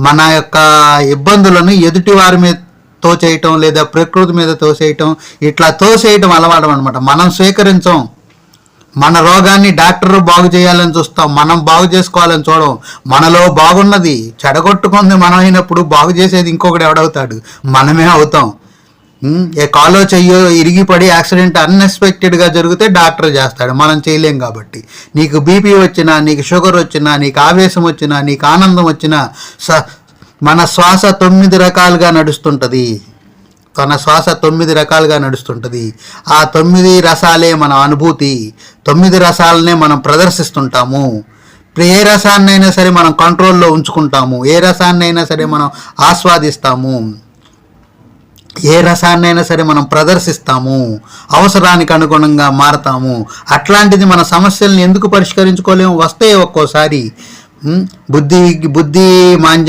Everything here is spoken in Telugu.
మన యొక్క ఇబ్బందులను ఎదుటి వారి మీద తోచేయటం లేదా ప్రకృతి మీద తోసేయటం, ఇట్లా తోసేయటం అలవాటు అనమాట. మనం స్వీకరించం. మన రోగాన్ని డాక్టర్ బాగు చేయాలని చూస్తాం, మనం బాగు చేసుకోవాలని చూడం. మనలో బాగున్నది చెడగొట్టుకుంది మనం అయినప్పుడు బాగు చేసేది ఇంకొకటి ఎవడవుతాడు? మనమే అవుతాం. ఏ కాలో చెయ్యో ఇరిగిపడి యాక్సిడెంట్ అన్ఎక్స్పెక్టెడ్గా జరిగితే డాక్టర్ చేస్తాడు, మనం చేయలేం. కాబట్టి నీకు బీపీ వచ్చినా, నీకు షుగర్ వచ్చినా, నీకు ఆవేశం వచ్చినా, నీకు ఆనందం వచ్చినా, మన శ్వాస 9 రకాలుగా నడుస్తుంటుంది. తన శ్వాస 9 రకాలుగా నడుస్తుంటుంది. ఆ 9 రసాలే మన అనుభూతి. 9 రసాలనే మనం ప్రదర్శిస్తుంటాము. ఏ రసాన్నైనా సరే మనం కంట్రోల్లో ఉంచుకుంటాము, ఏ రసాన్నైనా సరే మనం ఆస్వాదిస్తాము, ఏ రసాన్నైనా సరే మనం ప్రదర్శిస్తాము, అవసరానికి అనుగుణంగా మారతాము. అట్లాంటిది మన సమస్యల్ని ఎందుకు పరిష్కరించుకోలేము? వస్తే ఒక్కోసారి బుద్ధి మాంద్యం